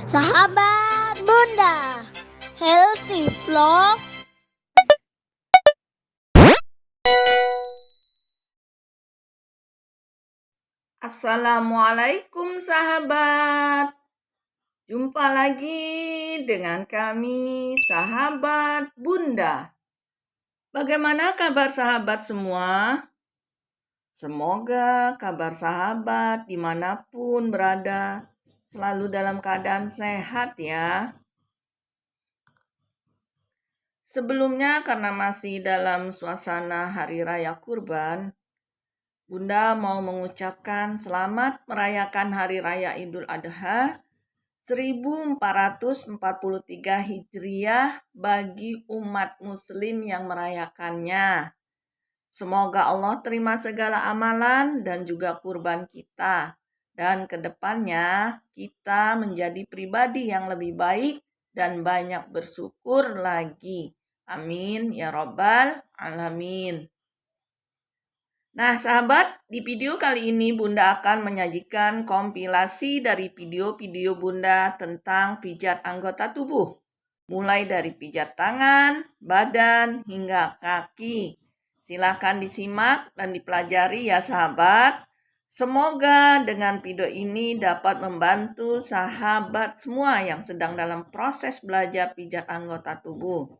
Sahabat Bunda, Healthy Vlog. Assalamualaikum sahabat. Jumpa lagi dengan kami sahabat Bunda. Bagaimana kabar sahabat semua? Semoga kabar sahabat dimanapun berada selalu dalam keadaan sehat ya. Sebelumnya karena masih dalam suasana Hari Raya Kurban, Bunda mau mengucapkan selamat merayakan Hari Raya Idul Adha 1443 Hijriah bagi umat muslim yang merayakannya. Semoga Allah terima segala amalan dan juga kurban kita. Dan kedepannya kita menjadi pribadi yang lebih baik dan banyak bersyukur lagi. Amin ya Rabbal Alamin. Nah, sahabat, di video kali ini Bunda akan menyajikan kompilasi dari video-video Bunda tentang pijat anggota tubuh. Mulai dari pijat tangan, badan, hingga kaki. Silakan disimak dan dipelajari ya sahabat. Semoga dengan video ini dapat membantu sahabat semua yang sedang dalam proses belajar pijat anggota tubuh.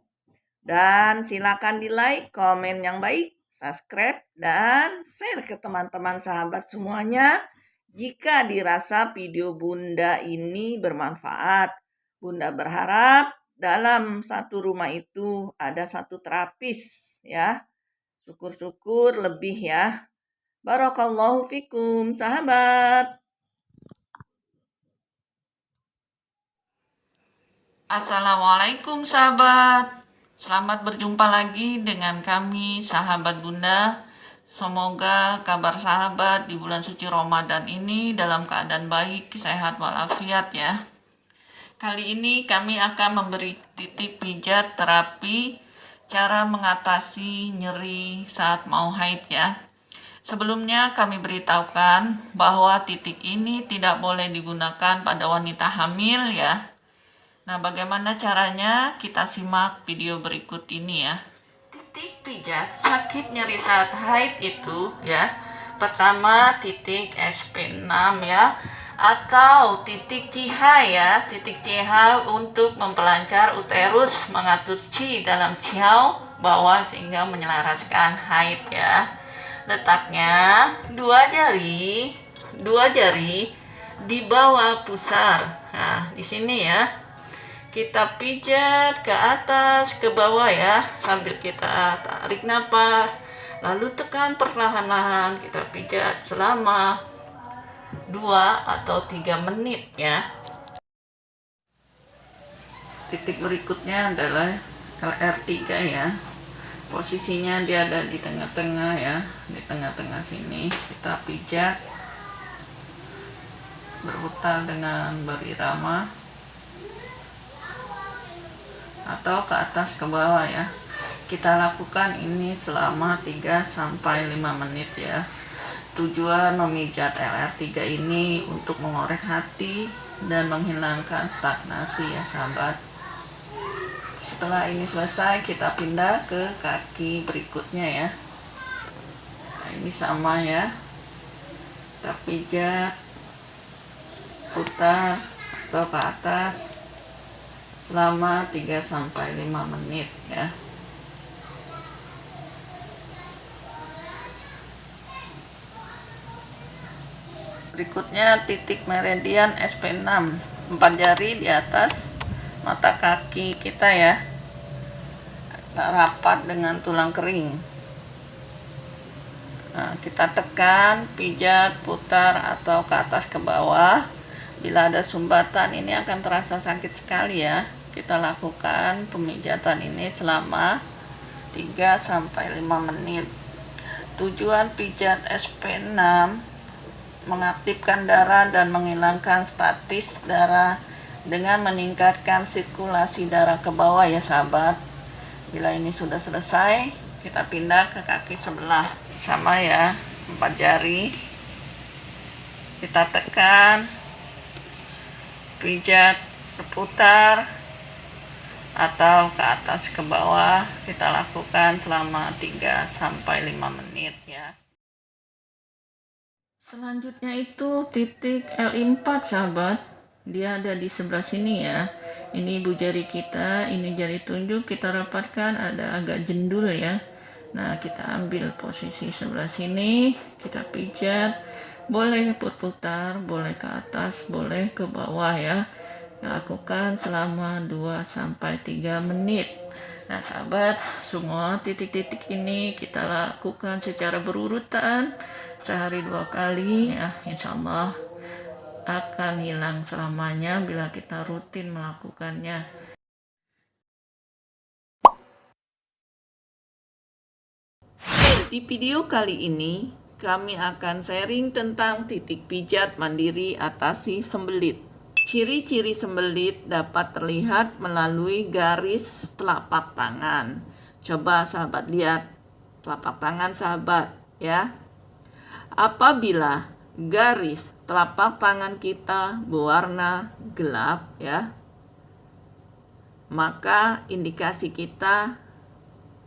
Dan silakan di-like, komen yang baik, subscribe, dan share ke teman-teman sahabat semuanya jika dirasa video Bunda ini bermanfaat. Bunda berharap dalam satu rumah itu ada satu terapis ya. Syukur-syukur lebih ya. Barakallahu fikum sahabat. Assalamualaikum sahabat. Selamat berjumpa lagi dengan kami sahabat Bunda. Semoga kabar sahabat di bulan suci Ramadan ini dalam keadaan baik, sehat walafiat ya. Kali ini kami akan memberi titik pijat terapi cara mengatasi nyeri saat mau haid ya. Sebelumnya kami beritahukan bahwa titik ini tidak boleh digunakan pada wanita hamil ya. Nah, bagaimana caranya? Kita simak video berikut ini ya. Titik pijat sakit nyeri saat haid itu ya. Pertama titik SP6 ya, atau titik CH ya. Titik CH untuk memperlancar uterus, mengatur Qi dalam Qiao bawah sehingga menyelaraskan haid ya. Letaknya dua jari di bawah pusar. Nah, di sini ya. Kita pijat ke atas, ke bawah ya, sambil kita tarik nafas, lalu tekan perlahan-lahan, kita pijat selama 2 atau 3 menit ya. Titik berikutnya adalah LR3 ya. Posisinya dia ada di tengah-tengah ya, di tengah-tengah sini. Kita pijat berputar dengan berirama atau ke atas ke bawah ya. Kita lakukan ini selama 3-5 menit ya. Tujuan memijat LR3 ini untuk mengorek hati dan menghilangkan stagnasi ya sahabat. Setelah ini selesai, kita pindah ke kaki berikutnya ya. Nah, ini sama ya. Kita pijat, putar atau ke atas selama 3-5 menit ya. Berikutnya titik meridian SP6, 4 jari di atas mata kaki kita ya, agak rapat dengan tulang kering. Nah, kita tekan, pijat, putar atau ke atas ke bawah. Bila ada sumbatan ini akan terasa sakit sekali ya. Kita lakukan pemijatan ini selama 3-5 menit. Tujuan pijat SP6 mengaktifkan darah dan menghilangkan statis darah dengan meningkatkan sirkulasi darah ke bawah ya sahabat. Bila ini sudah selesai, kita pindah ke kaki sebelah. Sama ya, 4 jari. Kita tekan, pijat berputar atau ke atas ke bawah. Kita lakukan selama 3-5 menit ya. Selanjutnya itu titik L4 sahabat. Dia ada di sebelah sini ya. Ini ibu jari kita, ini jari tunjuk kita rapatkan, ada agak jendul ya. Nah, kita ambil posisi sebelah sini, kita pijat. Boleh putar, boleh ke atas, boleh ke bawah ya. Lakukan selama 2-3 menit. Nah sahabat, semua titik-titik ini kita lakukan secara berurutan sehari 2 kali ya, insya Allah akan hilang selamanya bila kita rutin melakukannya. Di video kali ini kami akan sharing tentang titik pijat mandiri atasi sembelit. Ciri-ciri sembelit dapat terlihat melalui garis telapak tangan. Coba sahabat lihat telapak tangan sahabat ya. Apabila garis telapak tangan kita berwarna gelap ya, maka indikasi kita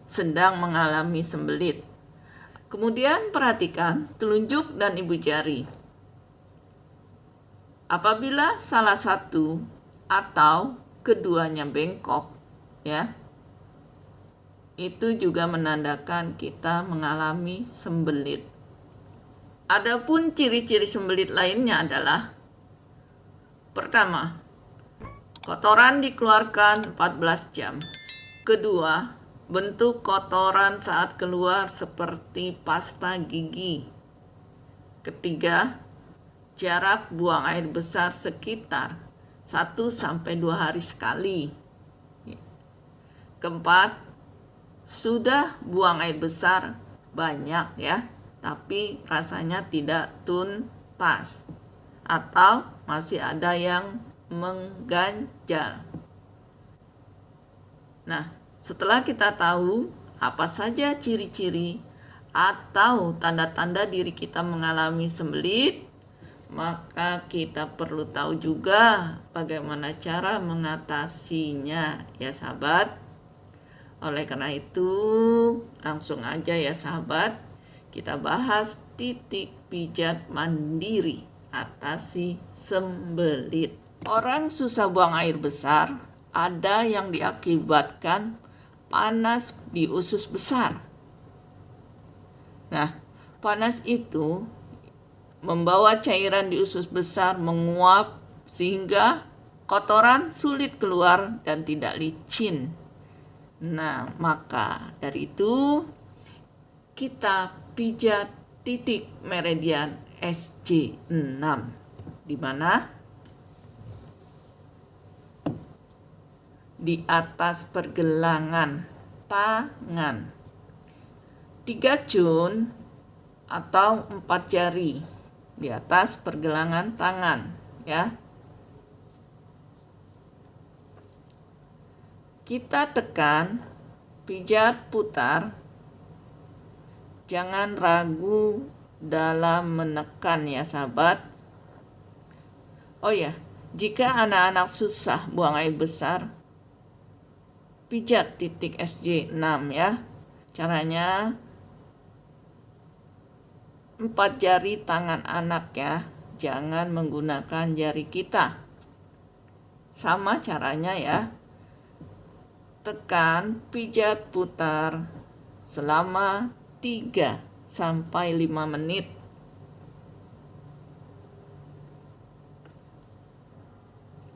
sedang mengalami sembelit. Kemudian perhatikan telunjuk dan ibu jari. Apabila salah satu atau keduanya bengkok ya, itu juga menandakan kita mengalami sembelit. Adapun ciri-ciri sembelit lainnya adalah: pertama, kotoran dikeluarkan 14 jam. Kedua, bentuk kotoran saat keluar seperti pasta gigi. Ketiga, jarak buang air besar sekitar 1-2 hari sekali. Keempat, sudah buang air besar banyak ya, tapi rasanya tidak tuntas atau masih ada yang mengganjal. Nah, setelah kita tahu apa saja ciri-ciri atau tanda-tanda diri kita mengalami sembelit, maka kita perlu tahu juga bagaimana cara mengatasinya ya sahabat. Oleh karena itu, langsung aja ya sahabat, kita bahas titik pijat mandiri atasi sembelit. Orang susah buang air besar, ada yang diakibatkan panas di usus besar. Nah, panas itu membawa cairan di usus besar menguap sehingga kotoran sulit keluar dan tidak licin. Nah, maka dari itu kita pijat titik meridian SJ6 di mana? Di atas pergelangan tangan. 3 jun atau 4 jari di atas pergelangan tangan ya. Kita tekan, pijat, putar. Jangan ragu dalam menekan ya sahabat. Oh ya, jika anak-anak susah buang air besar, pijat titik SJ6 ya. Caranya 4 jari tangan anak ya, jangan menggunakan jari kita. Sama caranya ya. Tekan, pijat, putar selama 3-5 menit.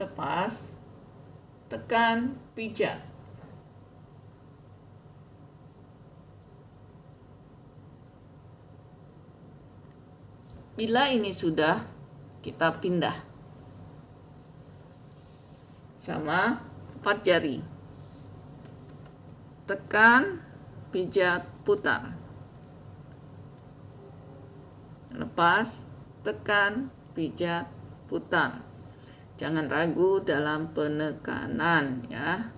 Lepas, tekan, pijat. Bila ini sudah, kita pindah sama 4 jari. Tekan, pijat, putar. Lepas, tekan, pijat, putar. Jangan ragu dalam penekanan ya.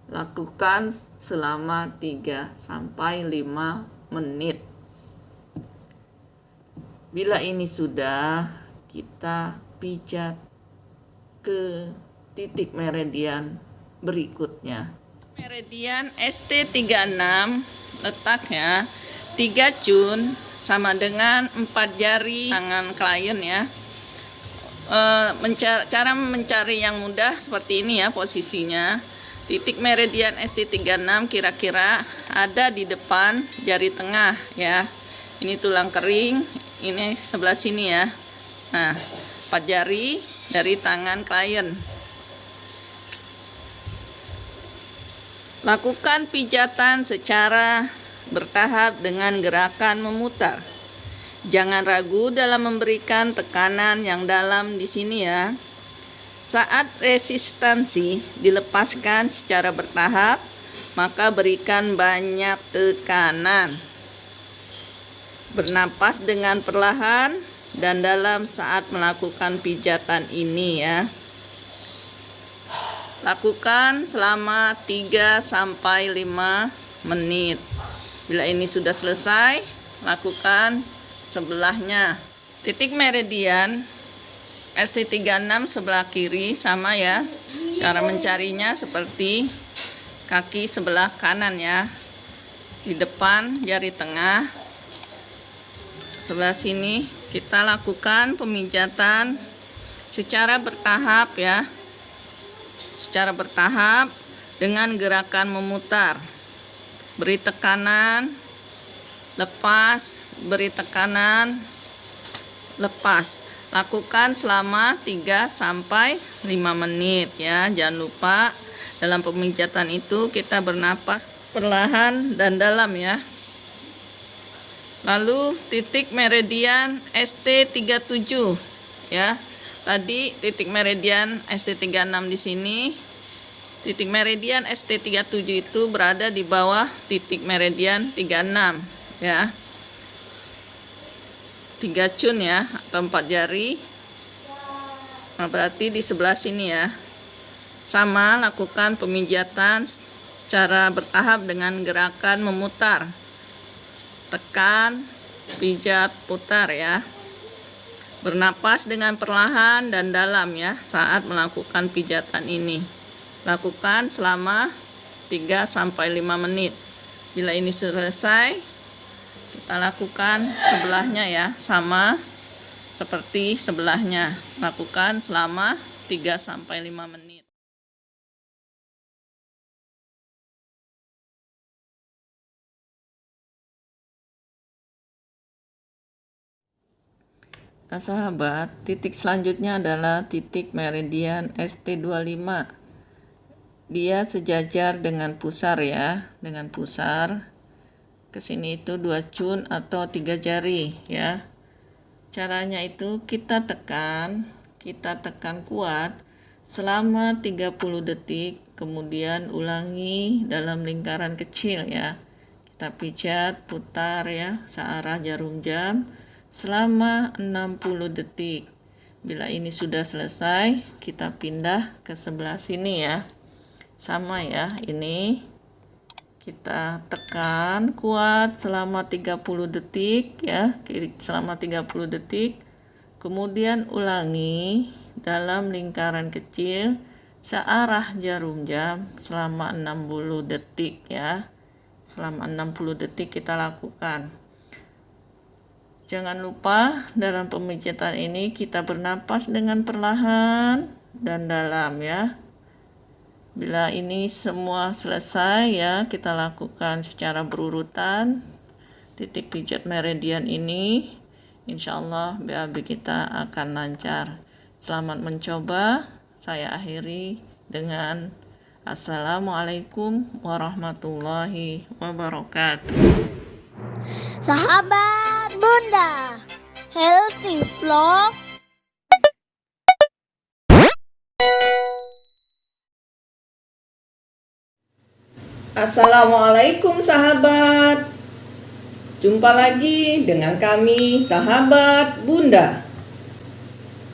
Lakukan selama 3-5 menit. Bila ini sudah, kita pijat ke titik meridian berikutnya. Meridian ST36 letaknya 3 cun sama dengan 4 jari tangan klien ya. Cara mencari yang mudah seperti ini ya posisinya. Titik meridian ST36 kira-kira ada di depan jari tengah ya. Ini tulang kering, ini sebelah sini ya. Nah, 4 jari dari tangan klien. Lakukan pijatan secara bertahap dengan gerakan memutar. Jangan ragu dalam memberikan tekanan yang dalam di sini ya. Saat resistansi dilepaskan secara bertahap, maka berikan banyak tekanan. Bernapas dengan perlahan dan dalam saat melakukan pijatan ini ya. Lakukan selama 3-5 menit. Bila ini sudah selesai, lakukan sebelahnya. Titik meridian ST36 sebelah kiri sama ya. Cara mencarinya seperti kaki sebelah kanan ya. Di depan jari tengah. Sebelah sini kita lakukan pemijatan secara bertahap ya. Secara bertahap dengan gerakan memutar. Beri tekanan, lepas, beri tekanan, lepas. Lakukan selama 3-5 menit ya. Jangan lupa dalam pemijatan itu kita bernapas perlahan dan dalam ya. Lalu titik meridian ST37 ya. Tadi titik meridian ST36 di sini. Titik meridian ST37 itu berada di bawah titik meridian 36 ya. 3 cun ya atau 4 jari. Nah, berarti di sebelah sini ya. Sama lakukan pemijatan secara bertahap dengan gerakan memutar. Tekan, pijat, putar ya. Bernapas dengan perlahan dan dalam ya saat melakukan pijatan ini. Lakukan selama 3-5 menit. Bila ini selesai, kita lakukan sebelahnya ya, sama seperti sebelahnya. Lakukan selama 3-5 menit. Nah, sahabat, titik selanjutnya adalah titik meridian ST25. Dia sejajar dengan pusar ya, dengan pusar. Ke sini itu 2 cun atau 3 jari ya. Caranya itu kita tekan kuat selama 30 detik, kemudian ulangi dalam lingkaran kecil ya. Kita pijat, putar ya, searah jarum jam selama 60 detik. Bila ini sudah selesai, kita pindah ke sebelah sini ya. Sama ya, ini kita tekan kuat selama 30 detik ya, selama 30 detik. Kemudian ulangi dalam lingkaran kecil searah jarum jam selama 60 detik ya. Selama 60 detik kita lakukan. Jangan lupa dalam pemijatan ini kita bernapas dengan perlahan dan dalam ya. Bila ini semua selesai ya, kita lakukan secara berurutan titik pijat meridian ini. Insya Allah BAB kita akan lancar. Selamat mencoba. Saya akhiri dengan Assalamualaikum warahmatullahi wabarakatuh. Sahabat Bunda, Healthy Vlog. Assalamualaikum sahabat. Jumpa lagi dengan kami sahabat Bunda.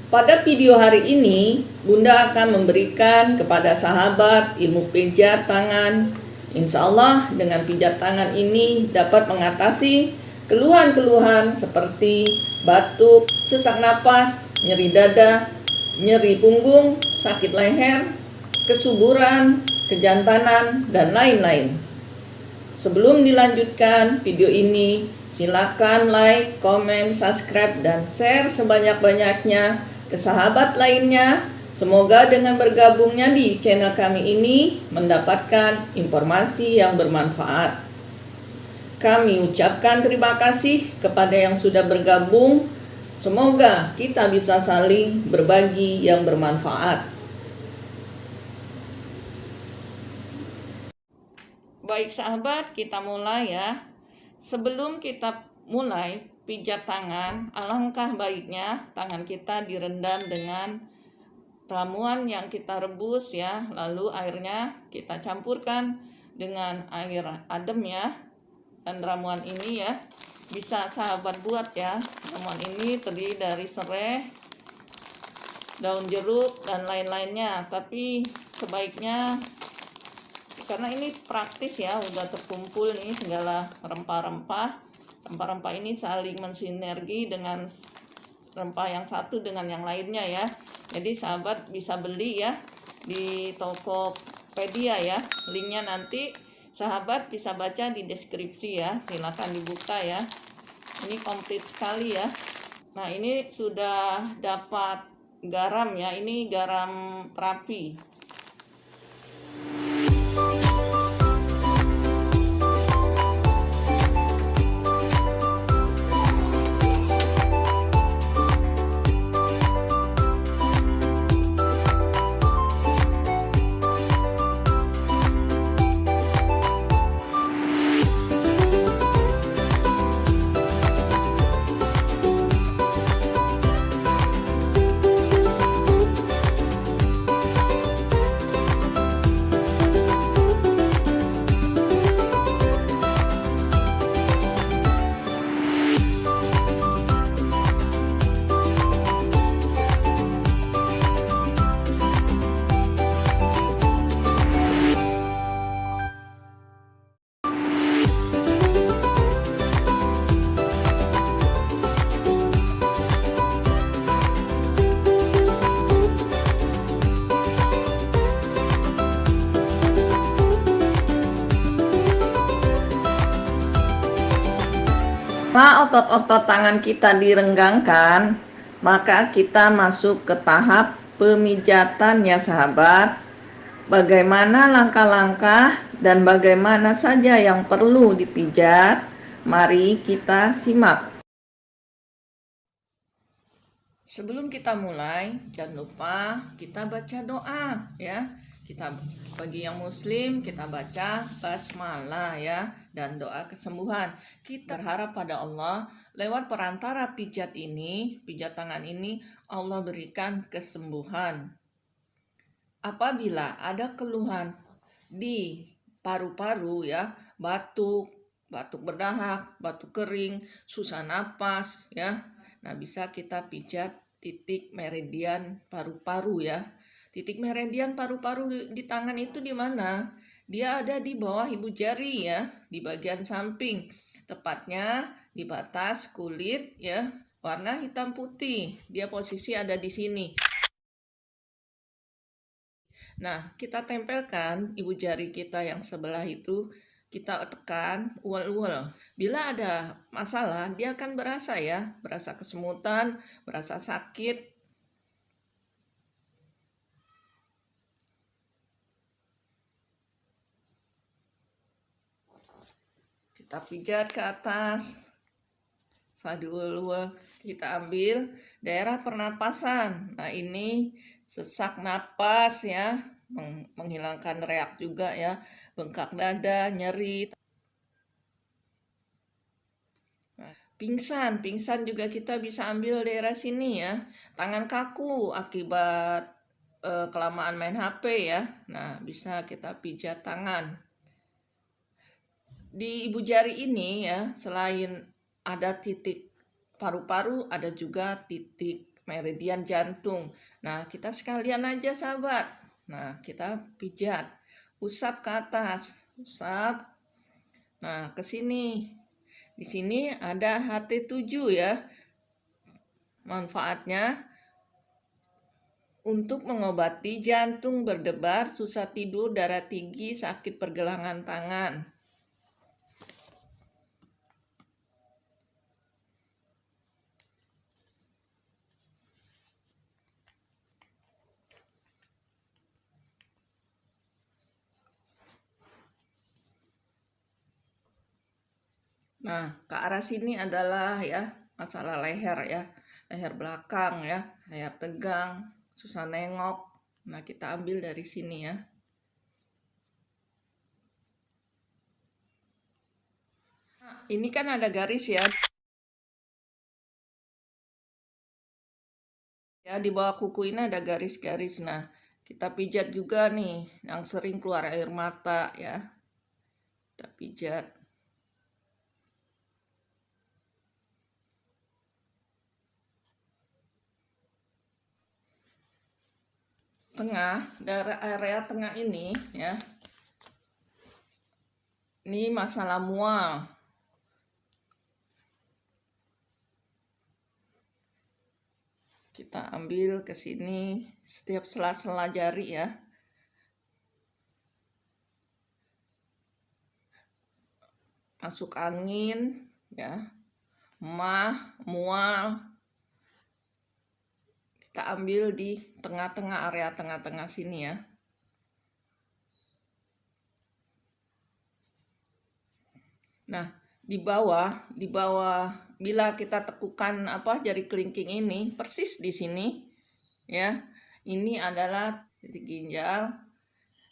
Pada video hari ini, Bunda akan memberikan kepada sahabat ilmu pijat tangan. Insya Allah dengan pijat tangan ini dapat mengatasi keluhan-keluhan seperti batuk, sesak napas, nyeri dada, nyeri punggung, sakit leher, kesuburan, kejantanan, dan lain-lain. Sebelum dilanjutkan video ini, silakan like, komen, subscribe, dan share sebanyak-banyaknya ke sahabat lainnya. Semoga dengan bergabungnya di channel kami ini mendapatkan informasi yang bermanfaat. Kami ucapkan terima kasih kepada yang sudah bergabung. Semoga kita bisa saling berbagi yang bermanfaat. Baik sahabat, kita mulai ya. Sebelum kita mulai pijat tangan, alangkah baiknya tangan kita direndam dengan ramuan yang kita rebus ya. Lalu airnya kita campurkan dengan air adem ya. Dan ramuan ini ya bisa sahabat buat ya. Ramuan ini terdiri dari serai, daun jeruk, dan lain-lainnya. Tapi sebaiknya, karena ini praktis ya, udah terkumpul nih segala rempah-rempah. Rempah-rempah ini saling mensinergi dengan rempah yang satu dengan yang lainnya ya. Jadi sahabat bisa beli ya di Tokopedia ya. Linknya nanti sahabat bisa baca di deskripsi ya. Silakan dibuka ya. Ini komplit sekali ya. Nah, ini sudah dapat garam ya. Ini garam terapi. Setelah otot-otot tangan kita direnggangkan, maka kita masuk ke tahap pemijatan ya sahabat. Bagaimana langkah-langkah dan bagaimana saja yang perlu dipijat? Mari kita simak. Sebelum kita mulai, jangan lupa kita baca doa ya. Bagi yang muslim kita baca basmalah ya, dan doa kesembuhan. Kita berharap pada Allah lewat perantara pijat tangan ini, Allah berikan kesembuhan. Apabila ada keluhan di paru-paru ya, batuk berdahak, batuk kering, susah napas ya. Nah, bisa kita pijat titik meridian paru-paru ya. Titik meridian paru-paru di tangan itu di mana? Dia ada di bawah ibu jari ya, di bagian samping. Tepatnya di batas kulit ya, warna hitam putih. Dia posisi ada di sini. Nah, kita tempelkan ibu jari kita yang sebelah itu, kita tekan ual-ual. Bila ada masalah, dia akan berasa ya, berasa kesemutan, berasa sakit. Kita pijat ke atas. Setelah kita ambil daerah pernapasan. Nah, ini sesak napas ya, menghilangkan reak juga ya, bengkak dada, nyeri. Nah, pingsan juga kita bisa ambil daerah sini ya. Tangan kaku akibat kelamaan main HP ya. Nah, bisa kita pijat tangan. Di ibu jari ini ya, selain ada titik paru-paru, ada juga titik meridian jantung. Nah, kita sekalian aja sahabat. Nah, kita pijat, usap ke atas, usap. Nah, ke sini. Di sini ada HT7 ya. Manfaatnya Untuk mengobati jantung berdebar, susah tidur, darah tinggi, sakit pergelangan tangan. Nah, ke arah sini adalah ya masalah leher ya, leher belakang ya, leher tegang, susah nengok. Nah, kita ambil dari sini ya. Nah, ini kan ada garis ya. Ya, di bawah kuku ini ada garis-garis. Nah, kita pijat juga nih yang sering keluar air mata ya. Kita pijat. Tengah, daerah area tengah ini ya. Ini masalah mual. Kita ambil ke sini setiap sela-sela jari ya. Masuk angin ya. Mual. Kita ambil di tengah-tengah area tengah-tengah sini ya. Nah, di bawah bila kita tekukan jari kelingking ini persis di sini ya. Ini adalah titik ginjal.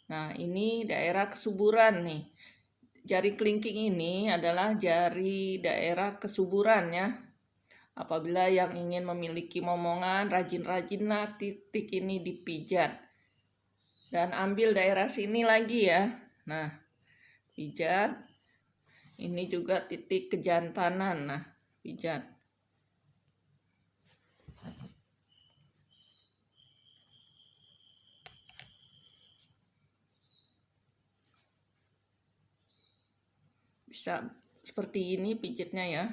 Nah, ini daerah kesuburan nih. Jari kelingking ini adalah jari daerah kesuburan ya. Apabila yang ingin memiliki momongan, rajin-rajinlah titik ini dipijat. Dan ambil daerah sini lagi ya. Nah, pijat. Ini juga titik kejantanan. Nah, pijat. Bisa seperti ini pijatnya ya.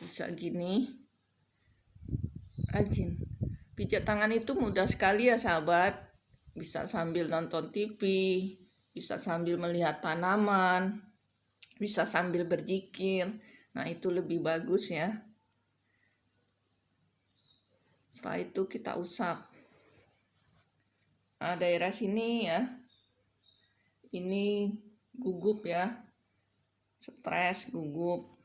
Bisa gini. Rajin. Pijat tangan itu mudah sekali ya sahabat. Bisa sambil nonton TV, bisa sambil melihat tanaman, bisa sambil berzikir. Nah, itu lebih bagus ya. Setelah itu kita usap. Nah, daerah sini ya. Ini gugup ya. Stres, gugup.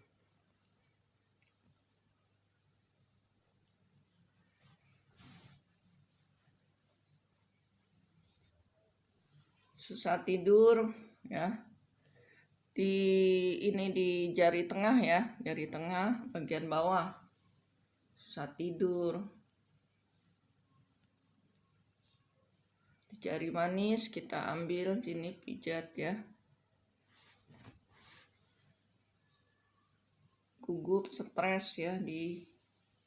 Susah tidur ya. Ini di jari tengah ya, jari tengah bagian bawah. Susah tidur. Di jari manis kita ambil sini pijat ya. Gugup, stres ya di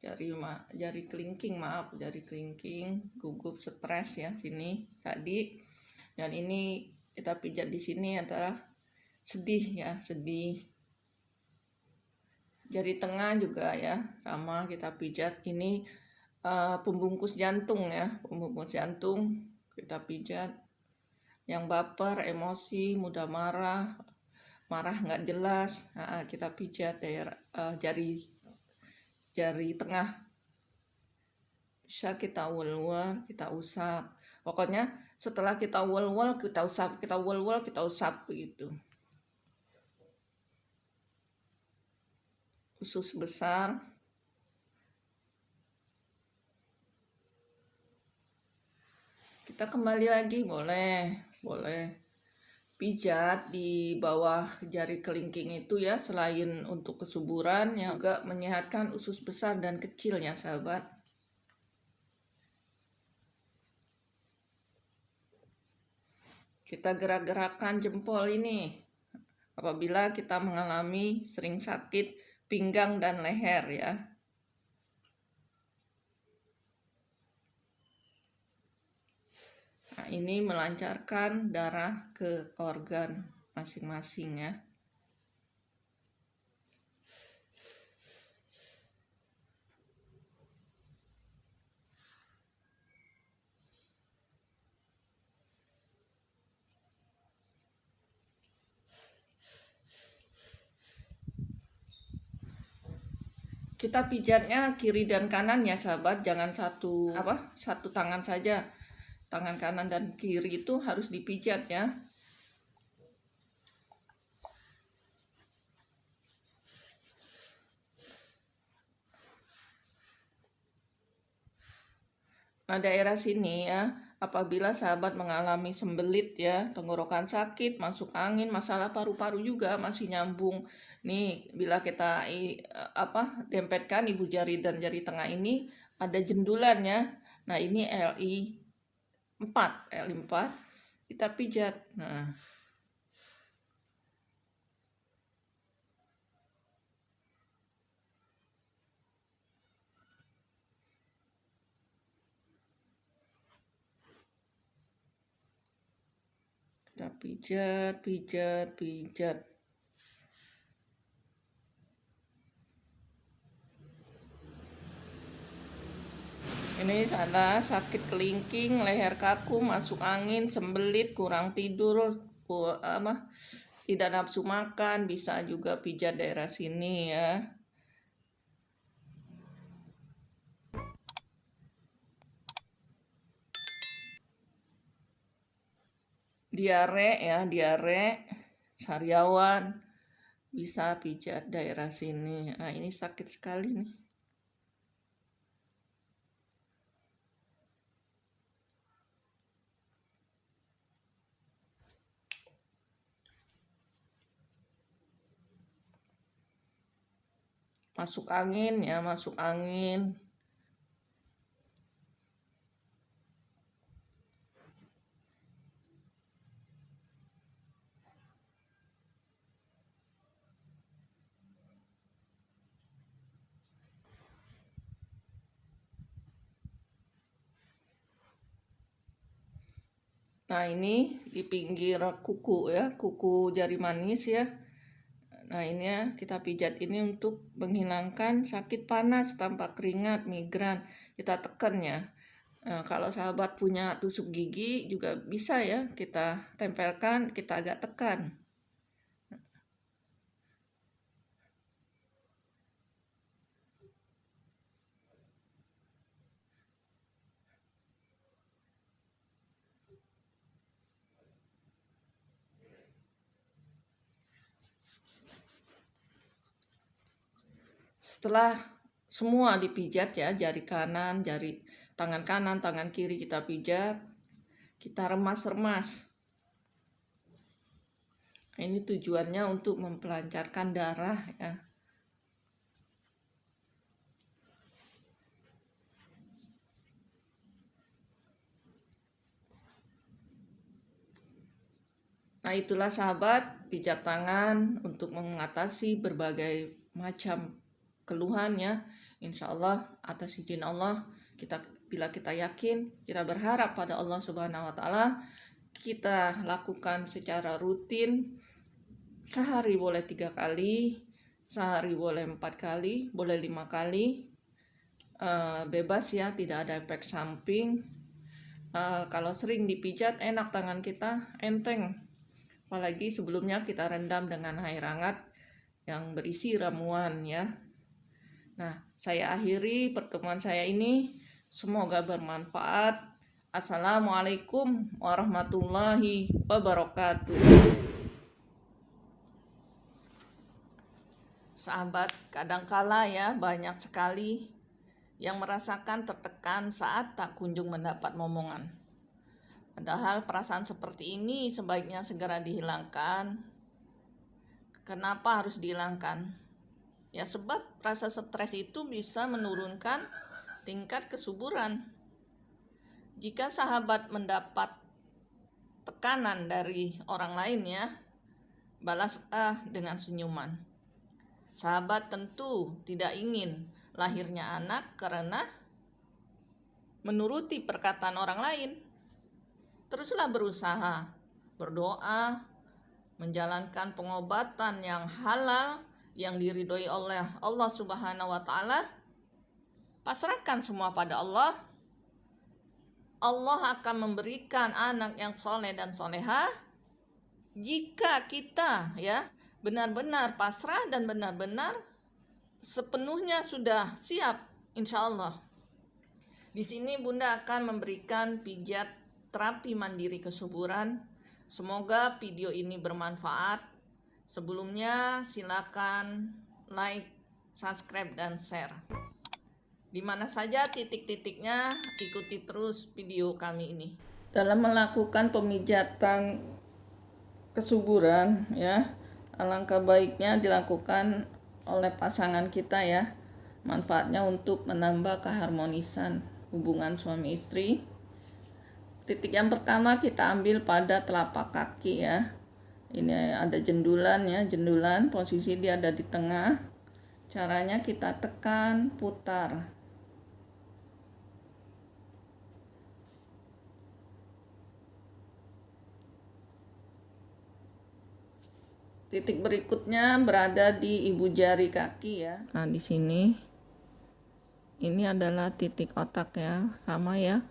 jari kelingking, jari kelingking, gugup, stres ya sini tadi. Dan ini kita pijat di sini adalah sedih ya, sedih. Jari tengah juga ya, sama kita pijat. Ini pembungkus jantung ya, pembungkus jantung kita pijat. Yang baper, emosi, mudah marah nggak jelas, nah, kita pijat daerah jari tengah. Bisa kita ulul, kita usap. Pokoknya setelah kita ulul, kita usap, kita ulul, kita usap begitu. Usus besar. Kita kembali lagi, boleh pijat di bawah jari kelingking itu ya, selain untuk kesuburan ya, juga menyehatkan usus besar dan kecil ya sahabat. Kita gerak-gerakkan jempol ini apabila kita mengalami sering sakit pinggang dan leher ya. Nah, ini melancarkan darah ke organ masing-masing ya. Kita pijatnya kiri dan kanan ya sahabat, jangan satu tangan saja. Tangan kanan dan kiri itu harus dipijat ya. Nah, daerah sini ya, apabila sahabat mengalami sembelit ya, tenggorokan sakit, masuk angin, masalah paru-paru juga masih nyambung. Nih, bila kita dempetkan ibu jari dan jari tengah ini ada jendulan ya. Nah, ini Li4 kita pijat. Nah, kita pijat. Ini salah sakit kelingking, leher kaku, masuk angin, sembelit, kurang tidur, tidak nafsu makan, bisa juga pijat daerah sini ya. Diare, sariawan, bisa pijat daerah sini. Nah, ini sakit sekali nih. Masuk angin ya, masuk angin. Nah, ini di pinggir kuku ya, kuku jari manis ya. Nah, ini ya, kita pijat ini untuk menghilangkan sakit panas tanpa keringat, migran. Kita tekan ya. Nah, kalau sahabat punya tusuk gigi juga bisa ya, kita tempelkan, kita agak tekan. Setelah semua dipijat ya, jari kanan, jari tangan kanan, tangan kiri kita pijat, kita remas-remas. Ini tujuannya untuk mempelancarkan darah ya. Nah, itulah sahabat, pijat tangan untuk mengatasi berbagai macam keluhan ya. Insya Allah atas izin Allah, bila kita yakin, kita berharap pada Allah Subhanahu wa Ta'ala, kita lakukan secara rutin. Sehari boleh 3 kali, sehari boleh 4 kali, boleh 5 kali. Bebas ya, tidak ada efek samping. Kalau sering dipijat, enak tangan kita, enteng. Apalagi sebelumnya kita rendam dengan air hangat yang berisi ramuan ya. Nah, saya akhiri pertemuan saya ini. Semoga bermanfaat. Assalamualaikum warahmatullahi wabarakatuh. Sahabat, kadangkala ya banyak sekali yang merasakan tertekan saat tak kunjung mendapat momongan. Padahal perasaan seperti ini sebaiknya segera dihilangkan. Kenapa harus dihilangkan? Ya sebab rasa stres itu bisa menurunkan tingkat kesuburan. Jika sahabat mendapat tekanan dari orang lain ya, balaslah dengan senyuman. Sahabat tentu tidak ingin lahirnya anak karena menuruti perkataan orang lain. Teruslah berusaha, berdoa, menjalankan pengobatan yang halal, yang diridhoi oleh Allah Subhanahu wa Ta'ala. Pasrahkan semua pada Allah. Allah akan memberikan anak yang soleh dan soleha jika kita ya benar-benar pasrah dan benar-benar sepenuhnya sudah siap, insya Allah. Di sini Bunda akan memberikan pijat terapi mandiri kesuburan. Semoga video ini bermanfaat. Sebelumnya silakan like, subscribe, dan share. Di mana saja titik-titiknya, ikuti terus video kami ini. Dalam melakukan pemijatan kesuburan ya, alangkah baiknya dilakukan oleh pasangan kita ya. Manfaatnya untuk menambah keharmonisan hubungan suami istri. Titik yang pertama kita ambil pada telapak kaki ya. Ini ada jendulan ya, jendulan, posisi dia ada di tengah. Caranya kita tekan, putar. Titik berikutnya berada di ibu jari kaki ya. Nah, di sini ini adalah titik otak ya, sama ya.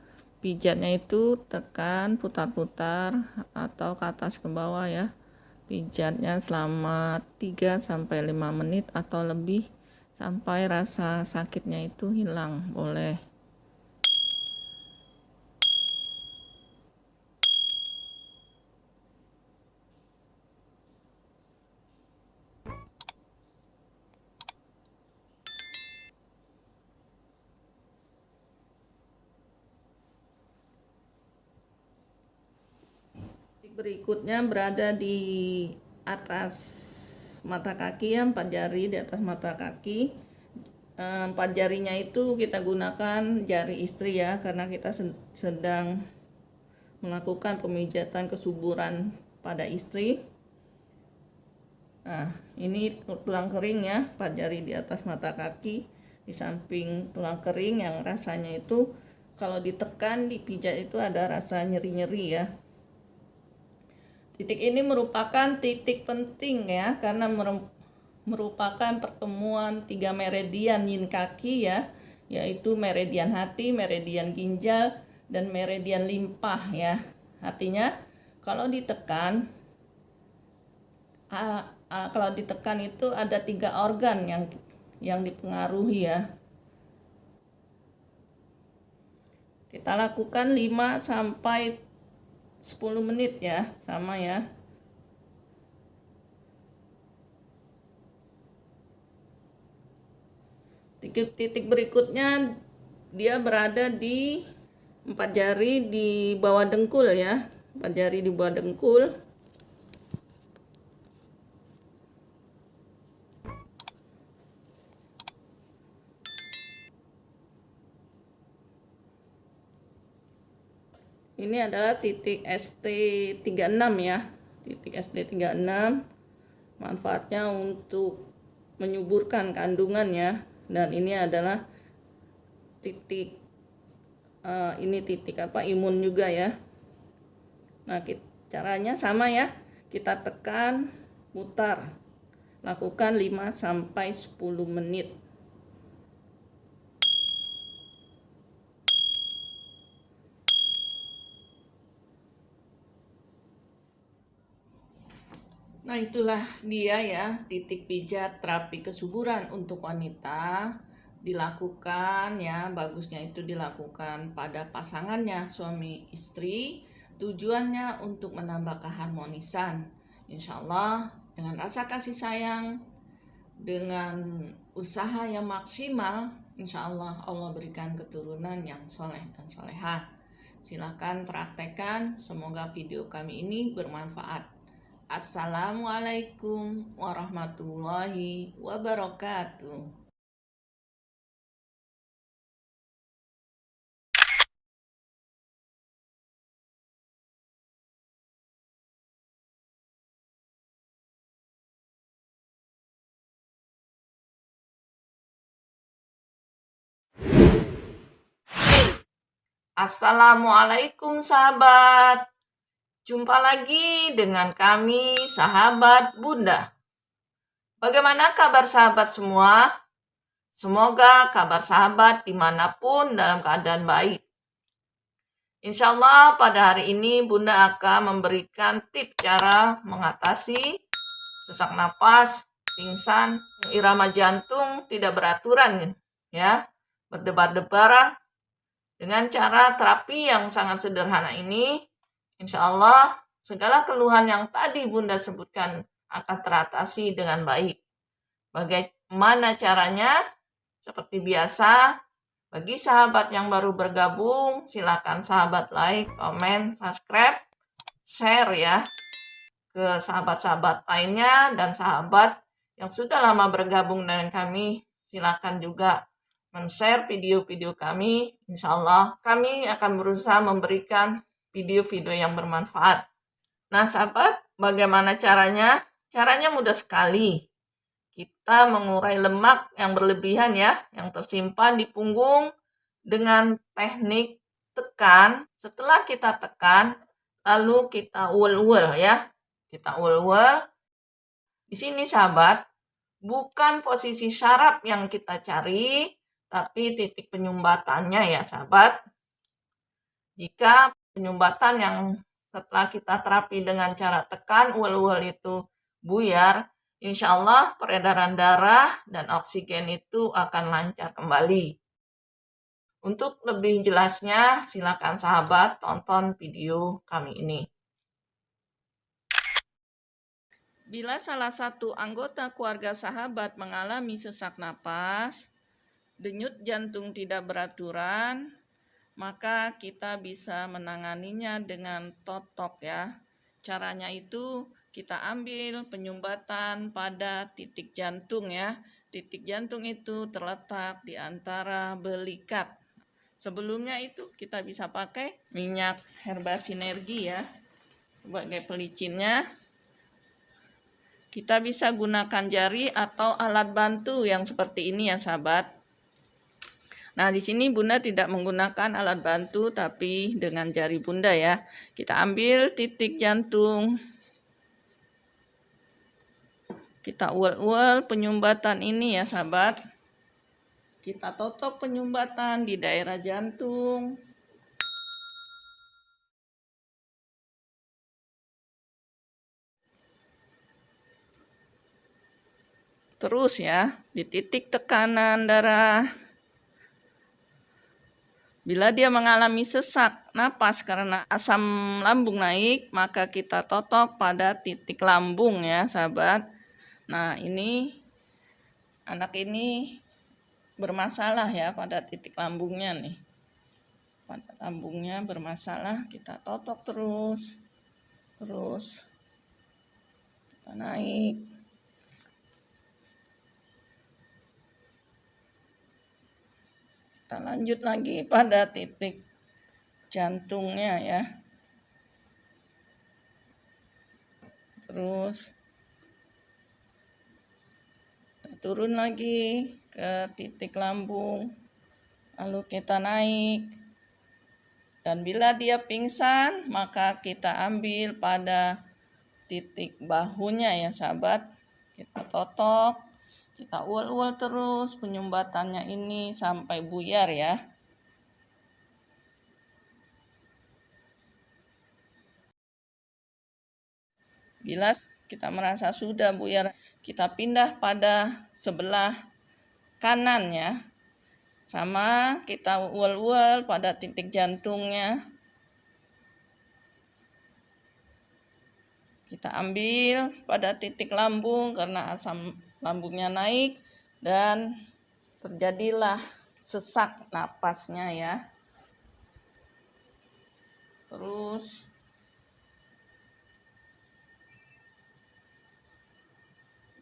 Pijatnya itu tekan, putar-putar atau ke atas ke bawah ya. Pijatnya selama 3-5 menit atau lebih sampai rasa sakitnya itu hilang, boleh. Berikutnya berada di atas mata kaki ya, 4 jari di atas mata kaki. 4 jarinya itu kita gunakan jari istri ya, karena kita sedang melakukan pemijatan kesuburan pada istri. Nah, ini tulang kering ya, 4 jari di atas mata kaki, di samping tulang kering yang rasanya itu kalau ditekan, dipijat itu ada rasa nyeri-nyeri ya. Titik ini merupakan titik penting ya, karena merupakan pertemuan 3 meridian yin kaki ya, yaitu meridian hati, meridian ginjal, dan meridian limpah ya. Artinya kalau ditekan itu ada 3 organ yang dipengaruhi ya. Kita lakukan 5-10 menit ya, sama ya. Titik berikutnya dia berada di 4 jari di bawah dengkul ya, 4 jari di bawah dengkul. Ini adalah titik ST36 ya, titik ST36. Manfaatnya untuk menyuburkan kandungan ya, dan ini adalah titik imun juga ya. Nah, caranya sama ya, kita tekan, putar, lakukan 5-10 menit. Nah, itulah dia ya, titik pijat terapi kesuburan untuk wanita. Dilakukan ya, bagusnya itu dilakukan pada pasangannya, suami istri. Tujuannya untuk menambah keharmonisan. Insya Allah dengan rasa kasih sayang, dengan usaha yang maksimal, insya Allah Allah berikan keturunan yang soleh dan solehah. Silakan praktekkan, semoga video kami ini bermanfaat. Assalamualaikum warahmatullahi wabarakatuh. Assalamualaikum sahabat. Jumpa lagi dengan kami, sahabat Bunda. Bagaimana kabar sahabat semua? Semoga kabar sahabat dimanapun dalam keadaan baik. Insya Allah pada hari ini Bunda akan memberikan tips cara mengatasi sesak napas pingsan, irama jantung tidak beraturan ya, berdebar-debar. Dengan cara terapi yang sangat sederhana ini, insya Allah segala keluhan yang tadi Bunda sebutkan akan teratasi dengan baik. Bagaimana caranya? Seperti biasa, bagi sahabat yang baru bergabung, silakan sahabat like, komen, subscribe, share ya ke sahabat-sahabat lainnya, dan sahabat yang sudah lama bergabung dengan kami, silakan juga men-share video-video kami. Insya Allah kami akan berusaha memberikan video-video yang bermanfaat. Nah sahabat, bagaimana caranya? Caranya mudah sekali. Kita mengurai lemak yang berlebihan ya, yang tersimpan di punggung dengan teknik tekan. Setelah kita tekan, lalu kita uel-uel ya. Kita uel-uel. Di sini sahabat, bukan posisi syaraf yang kita cari, tapi titik penyumbatannya ya sahabat. Jika penyumbatan yang setelah kita terapi dengan cara tekan uel-uel itu buyar, insya Allah peredaran darah dan oksigen itu akan lancar kembali. Untuk lebih jelasnya, silakan sahabat tonton video kami ini. Bila salah satu anggota keluarga sahabat mengalami sesak napas, denyut jantung tidak beraturan, maka kita bisa menanganinya dengan totok ya. Caranya itu kita ambil penyumbatan pada titik jantung ya. Titik jantung itu terletak di antara belikat. Sebelumnya itu kita bisa pakai minyak herba sinergi ya sebagai pelicinnya. Kita bisa gunakan jari atau alat bantu yang seperti ini ya sahabat. Nah, di sini Bunda tidak menggunakan alat bantu tapi dengan jari Bunda ya. Kita ambil titik jantung. Kita uel-uel penyumbatan ini ya sahabat. Kita totok penyumbatan di daerah jantung. Terus ya, di titik tekanan darah. Bila dia mengalami sesak napas karena asam lambung naik, maka kita totok pada titik lambung ya sahabat. Nah ini, anak ini bermasalah ya pada titik lambungnya nih. Pada lambungnya bermasalah, kita totok terus. Kita naik. Kita lanjut lagi pada titik jantungnya ya. Terus kita turun lagi ke titik lambung. Lalu kita naik. Dan bila dia pingsan, maka kita ambil pada titik bahunya ya sahabat. Kita totok. Kita uel-uel terus penyumbatannya ini sampai buyar ya. Bila kita merasa sudah buyar, kita pindah pada sebelah kanan ya. Sama kita uel-uel pada titik jantungnya. Kita ambil pada titik lambung karena asam lambungnya naik dan terjadilah sesak napasnya ya. Terus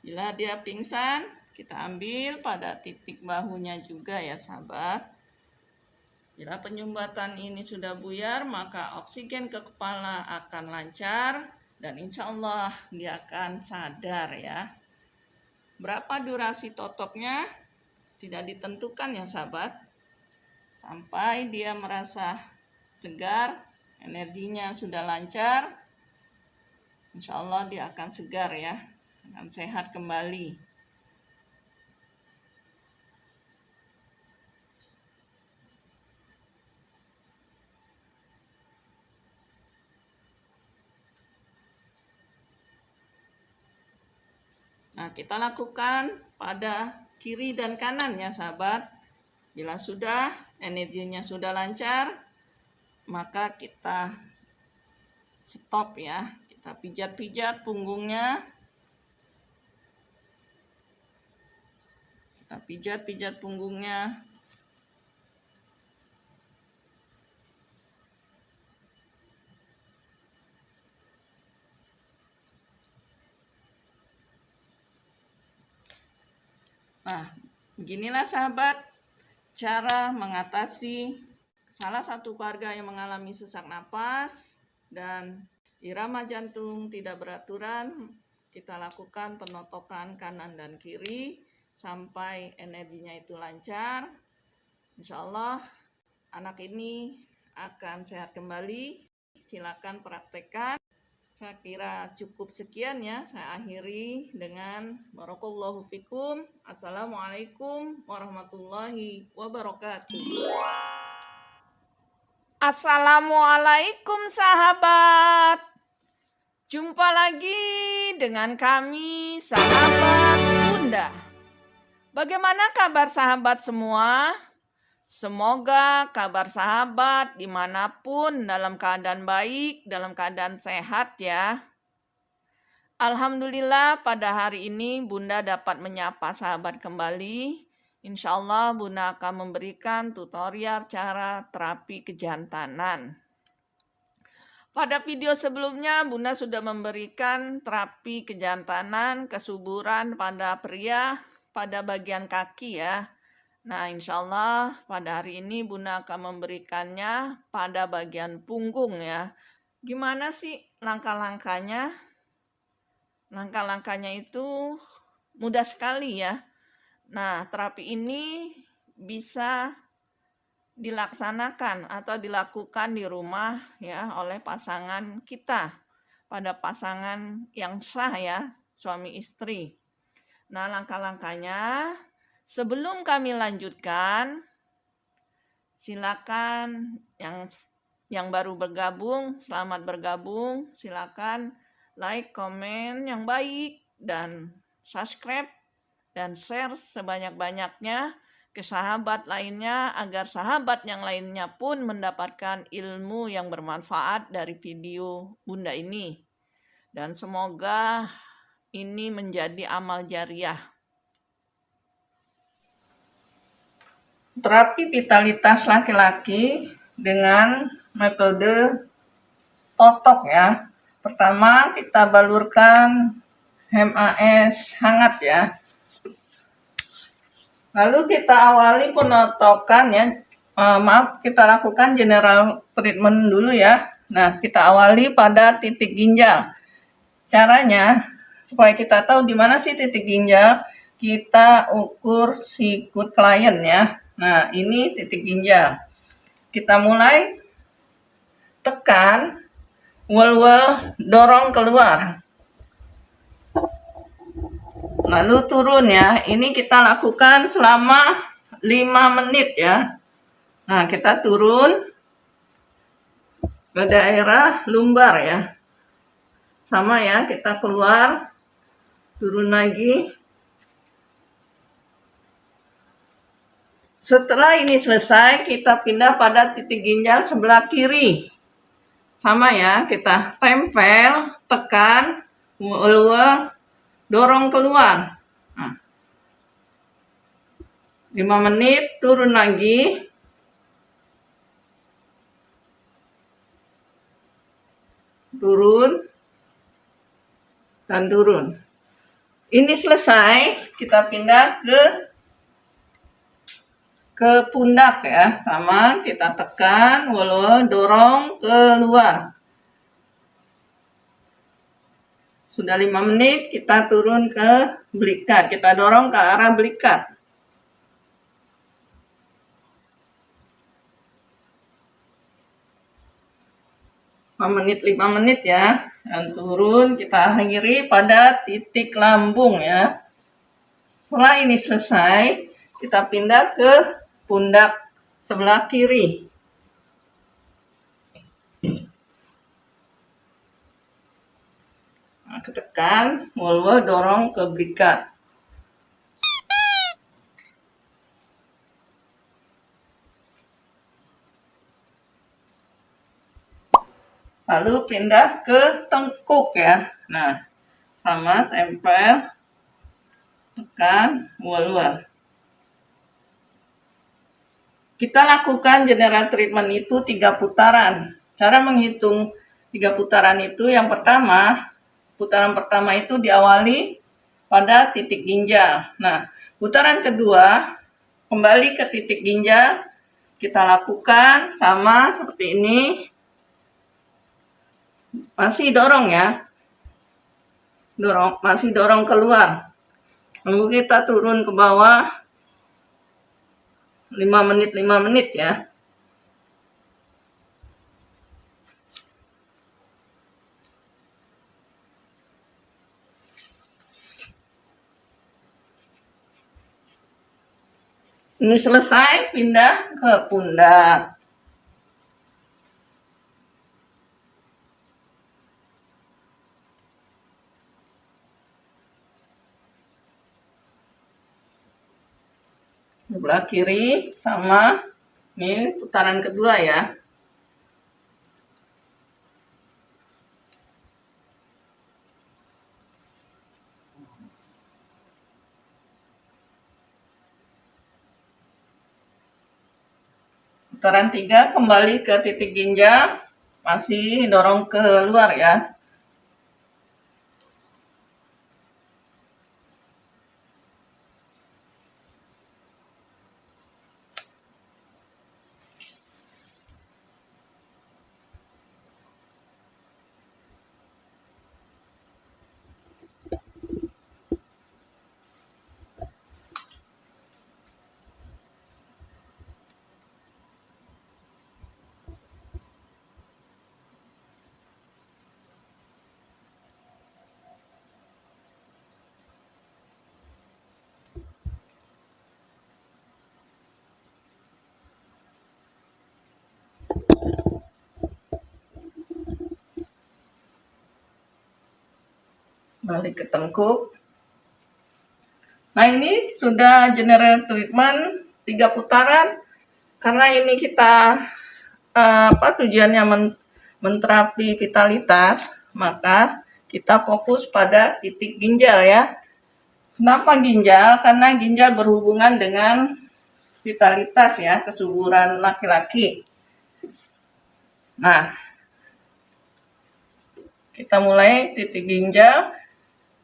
bila dia pingsan, kita ambil pada titik bahunya juga ya sahabat. Bila penyumbatan ini sudah buyar, maka oksigen ke kepala akan lancar dan insya Allah dia akan sadar ya. Berapa durasi totoknya tidak ditentukan ya sahabat. Sampai dia merasa segar, energinya sudah lancar, insya Allah dia akan segar ya, akan sehat kembali. Nah, kita lakukan pada kiri dan kanan ya sahabat. Bila sudah energinya sudah lancar, maka kita stop ya. Kita pijat-pijat punggungnya. Kita pijat-pijat punggungnya. Nah, beginilah sahabat cara mengatasi salah satu keluarga yang mengalami sesak napas dan irama jantung tidak beraturan. Kita lakukan penotokan kanan dan kiri sampai energinya itu lancar. Insya Allah anak ini akan sehat kembali. Silakan praktekkan. Saya kira cukup sekian ya. Saya akhiri dengan barakallahu fikum. Assalamualaikum warahmatullahi wabarakatuh. Assalamualaikum sahabat. Jumpa lagi dengan kami sahabat Bunda. Bagaimana kabar sahabat semua? Semoga kabar sahabat dimanapun dalam keadaan baik, dalam keadaan sehat ya. Alhamdulillah pada hari ini Bunda dapat menyapa sahabat kembali. Insya Allah Bunda akan memberikan tutorial cara terapi kejantanan. Pada video sebelumnya Bunda sudah memberikan terapi kejantanan, kesuburan pada pria pada bagian kaki ya. Nah, insya Allah pada hari ini Bunda akan memberikannya pada bagian punggung ya. Gimana sih langkah-langkahnya? Langkah-langkahnya itu mudah sekali ya. Nah, terapi ini bisa dilaksanakan atau dilakukan di rumah ya oleh pasangan kita. Pada pasangan yang sah ya, suami istri. Nah, langkah-langkahnya sebelum kami lanjutkan, silakan yang baru bergabung, selamat bergabung. Silakan like, komen yang baik, dan subscribe, dan share sebanyak-banyaknya ke sahabat lainnya agar sahabat yang lainnya pun mendapatkan ilmu yang bermanfaat dari video Bunda ini. Dan semoga ini menjadi amal jariah. Terapi vitalitas laki-laki dengan metode totok ya. Pertama kita balurkan HMAS hangat ya. Lalu kita awali penotokan ya. Kita lakukan general treatment dulu ya. Nah, kita awali pada titik ginjal. Caranya supaya kita tahu di mana sih titik ginjal, kita ukur sikut klien ya. Nah, ini titik ginjal. Kita mulai tekan, wel-wel, dorong keluar. Lalu turun ya. Ini kita lakukan selama 5 menit ya. Nah, kita turun ke daerah lumbar ya. Sama ya, kita keluar, turun lagi. Setelah ini selesai, kita pindah pada titik ginjal sebelah kiri. Sama ya, kita tempel, tekan, ulur, dorong keluar. Nah, 5 menit, turun lagi. Turun, dan turun. Ini selesai, kita pindah ke pundak ya, sama kita tekan, dorong keluar. Sudah 5 menit, kita turun ke belikat, kita dorong ke arah belikat. Menit 5 menit ya, dan turun, kita akhiri pada titik lambung ya. Setelah ini selesai, kita pindah ke pundak sebelah kiri. Nah, ke Tekan, mual-mual, dorong ke berikat. Lalu pindah ke tengkuk ya. Nah, sama tempel, tekan, mual-mual. Kita lakukan general treatment itu 3 putaran. Cara menghitung 3 putaran itu, yang pertama, putaran pertama itu diawali pada titik ginjal. Nah, putaran kedua, kembali ke titik ginjal, kita lakukan sama seperti ini. Masih dorong ya. Masih dorong keluar. Lalu kita turun ke bawah 5 menit ya. Ini selesai, pindah ke pundak. Sebelah kiri sama, ini putaran kedua ya. Putaran 3 kembali ke titik ginjal, masih dorong keluar ya. Balik ke tengkuk. Nah, ini sudah general treatment 3 putaran. Karena ini kita tujuannya menterapi vitalitas, maka kita fokus pada titik ginjal ya. Kenapa ginjal? Karena ginjal berhubungan dengan vitalitas ya, kesuburan laki-laki. Nah, kita mulai titik ginjal.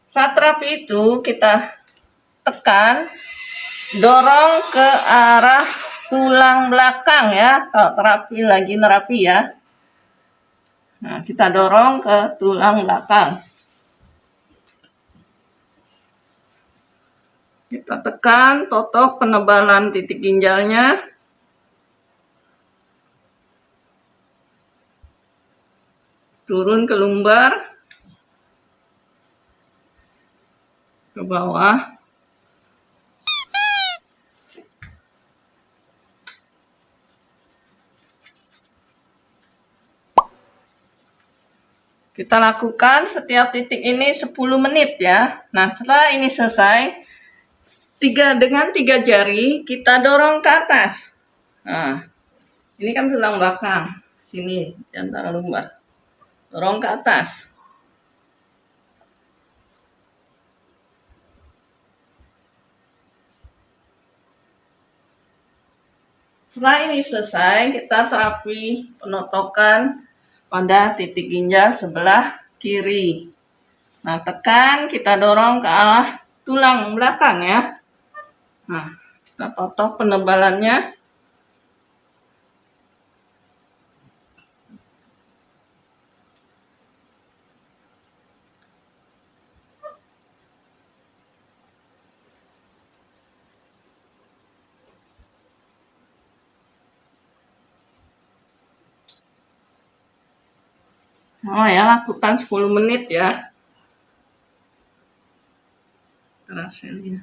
Saat terapi itu kita tekan, dorong ke arah tulang belakang ya. Kalau nerapi ya. Nah, kita dorong ke tulang belakang. Kita tekan, totok penebalan titik ginjalnya. Turun ke lumbar. Ke bawah. Kita lakukan setiap titik ini 10 menit ya. Nah, setelah ini selesai, dengan 3 jari kita dorong ke atas. Nah, ini kan tulang belakang. Sini, di antara lumbar. Dorong ke atas. Setelah ini selesai, kita terapi penotokan pada titik ginjal sebelah kiri. Nah, tekan, kita dorong ke arah tulang belakang ya. Nah, kita totok penebalannya. Oh ya, lakukan 10 menit ya. Rasanya.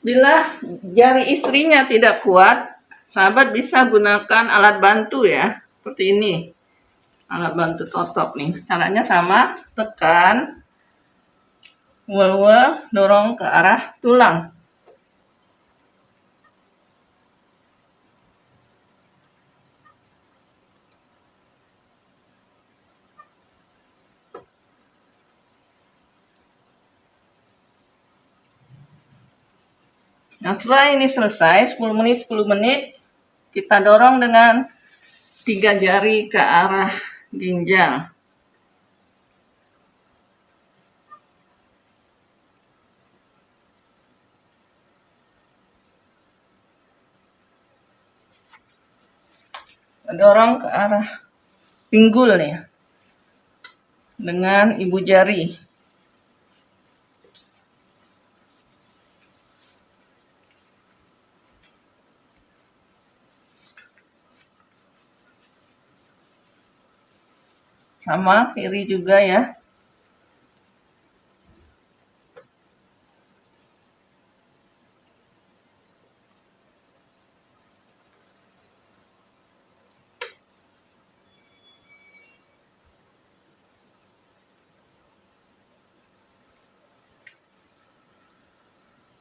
Bila jari istrinya tidak kuat, sahabat bisa gunakan alat bantu ya, seperti ini. alat bantu totok nih. Caranya sama, tekan, wel-wel, dorong ke arah tulang. Nah, setelah ini selesai, 10 menit, kita dorong dengan 3 jari ke arah ginjal. Dorong ke arah pinggul nih dengan ibu jari. Sama kiri juga ya.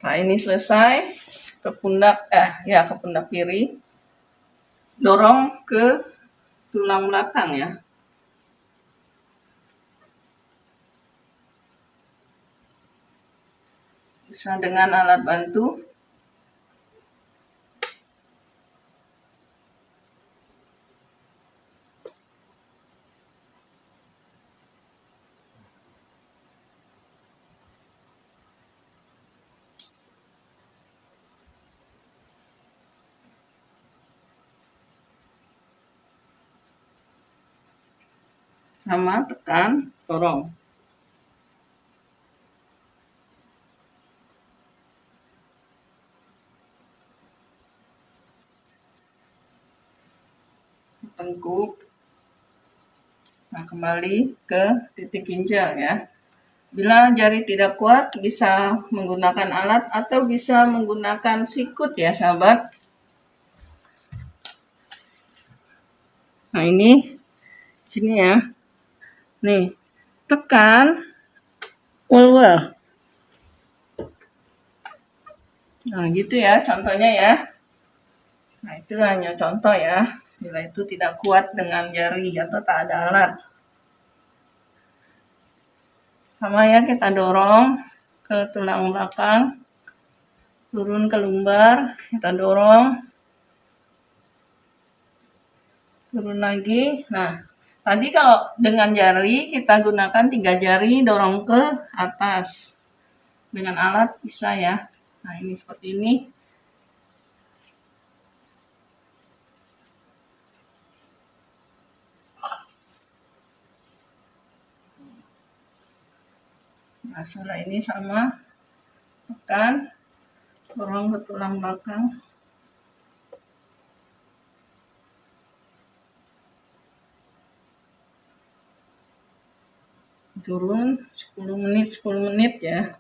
Nah, ini selesai, ke pundak kiri. Dorong ke tulang belakang ya. Bisa dengan alat bantu. Sama tekan, dorong. Tengkuk. Nah, kembali ke titik ginjal ya. Bila jari tidak kuat, bisa menggunakan alat atau bisa menggunakan sikut ya, sahabat. Nah, ini gini ya. Nih, tekan, wel-wel. Nah, gitu ya contohnya ya. Nah, itu hanya contoh ya. Bila itu tidak kuat dengan jari atau tak ada alat. Sama ya, kita dorong ke tulang belakang, turun ke lumbar, kita dorong, turun lagi. Nah, tadi kalau dengan jari kita gunakan 3 jari dorong ke atas. Dengan alat bisa ya. Nah, ini seperti ini. Nah, setelah ini sama, tekan, dorong ke tulang belakang. Turun 10 menit ya.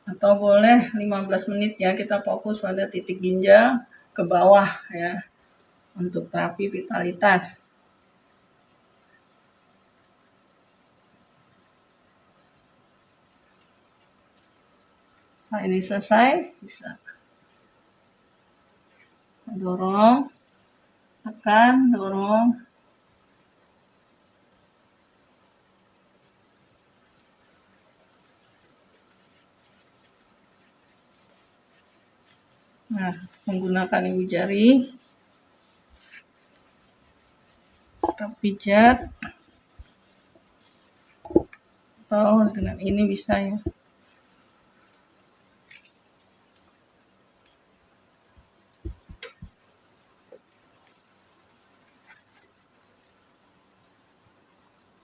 Atau boleh 15 menit ya, kita fokus pada titik ginjal ke bawah ya, untuk terapi vitalitas. Nah, ini selesai, bisa dorong, tekan, dorong. Nah, menggunakan ibu jari, kita pijat, atau dengan ini bisa ya.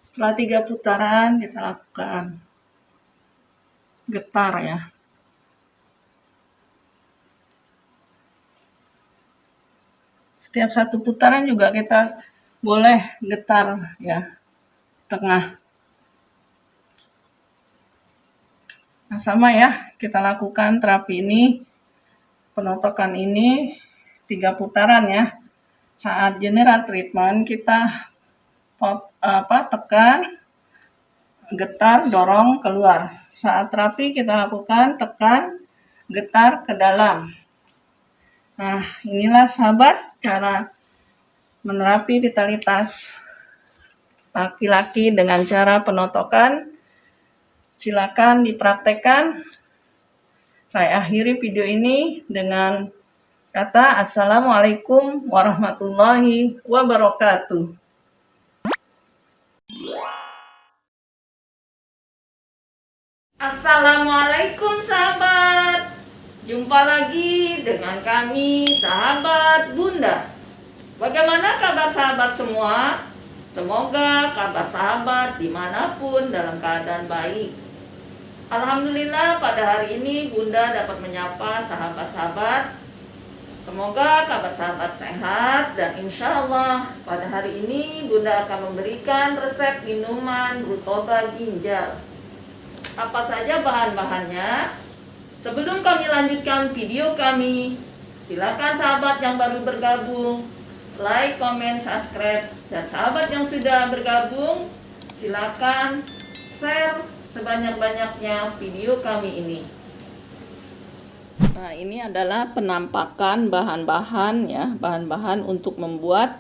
Setelah 3 putaran kita lakukan getar ya. Setiap 1 putaran juga kita boleh getar ya, tengah. Nah, sama ya, kita lakukan terapi ini, penotokan ini 3 putaran ya. Saat general treatment kita tekan, getar, dorong keluar. Saat terapi kita lakukan tekan, getar ke dalam. Nah, inilah sahabat cara menerapi vitalitas laki-laki dengan cara penotokan. Silakan dipraktekkan. Saya akhiri video ini dengan kata Assalamualaikum warahmatullahi wabarakatuh. Assalamualaikum sahabat. Jumpa lagi dengan kami sahabat Bunda. Bagaimana kabar sahabat semua? Semoga kabar sahabat dimanapun dalam keadaan baik. Alhamdulillah pada hari ini Bunda dapat menyapa sahabat-sahabat. Semoga kabar sahabat sehat dan insya Allah pada hari ini Bunda akan memberikan resep minuman Rutoba Ginjal. Apa saja bahan-bahannya? Sebelum kami lanjutkan video kami, silakan sahabat yang baru bergabung like, komen, subscribe, dan sahabat yang sudah bergabung silakan share sebanyak-banyaknya video kami ini. Nah, ini adalah penampakan bahan-bahan ya, bahan-bahan untuk membuat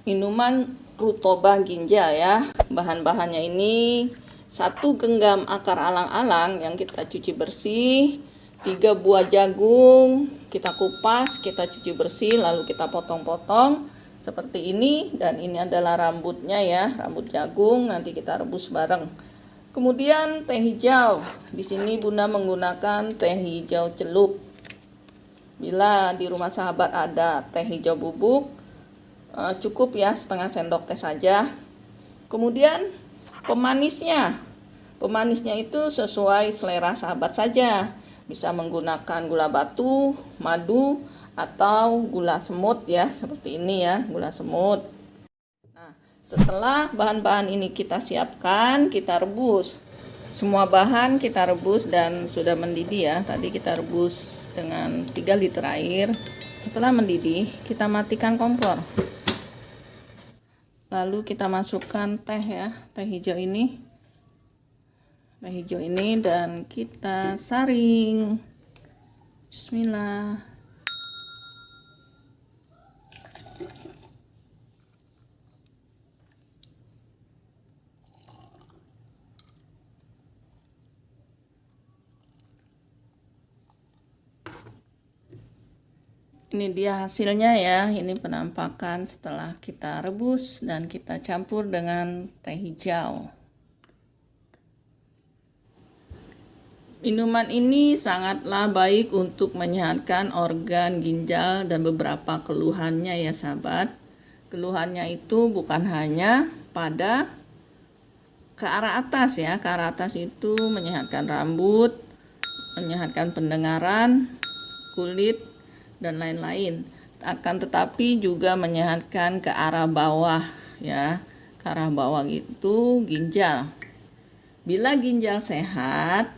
minuman Rutoba Ginjal ya. Bahan-bahannya ini 1 genggam akar alang-alang yang kita cuci bersih, 3 buah jagung kita kupas, kita cuci bersih, lalu kita potong-potong seperti ini, dan ini adalah rambutnya ya, rambut jagung, nanti kita rebus bareng. Kemudian teh hijau, di sini Bunda menggunakan teh hijau celup. Bila di rumah sahabat ada teh hijau bubuk, cukup ya setengah sendok teh saja. Kemudian pemanisnya itu sesuai selera sahabat saja. Bisa menggunakan gula batu, madu, atau gula semut ya, seperti ini ya, gula semut. Nah, setelah bahan-bahan ini kita siapkan, kita rebus. Semua bahan kita rebus dan sudah mendidih ya. Tadi kita rebus dengan 3 liter air. Setelah mendidih, kita matikan kompor. Lalu kita masukkan teh ya, teh hijau ini. Teh hijau ini dan kita saring. Bismillah. Ini dia hasilnya ya, ini penampakan setelah kita rebus dan kita campur dengan teh hijau. Minuman ini sangatlah baik untuk menyehatkan organ ginjal dan beberapa keluhannya ya sahabat. Keluhannya itu bukan hanya pada ke arah atas ya, ke arah atas itu menyehatkan rambut, menyehatkan pendengaran, kulit, dan lain-lain. Akan tetapi juga menyehatkan ke arah bawah ya, ke arah bawah itu ginjal. Bila ginjal sehat,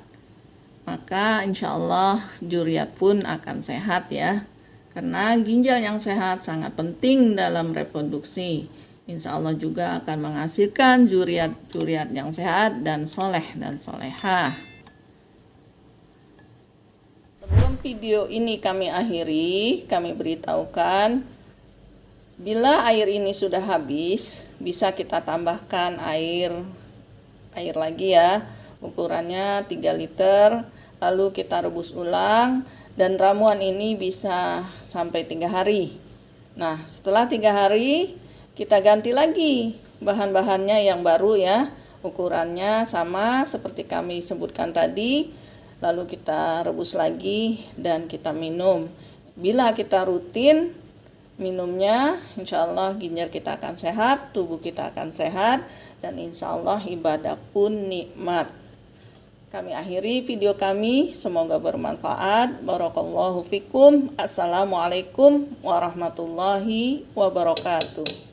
maka insya Allah zuriat pun akan sehat ya. Karena ginjal yang sehat sangat penting dalam reproduksi. Insya Allah juga akan menghasilkan zuriat yang sehat dan soleh dan solehah. Sebelum video ini kami akhiri, kami beritahukan bila air ini sudah habis, bisa kita tambahkan air lagi ya. Ukurannya 3 liter, lalu kita rebus ulang, dan ramuan ini bisa sampai 3 hari. Nah, setelah 3 hari kita ganti lagi bahan-bahannya yang baru ya. Ukurannya sama seperti kami sebutkan tadi, lalu kita rebus lagi dan kita minum. Bila kita rutin minumnya, insya Allah ginjal kita akan sehat, tubuh kita akan sehat, dan insya Allah ibadah pun nikmat. Kami akhiri video kami, semoga bermanfaat. Barakallahu fikum. Assalamualaikum warahmatullahi wabarakatuh.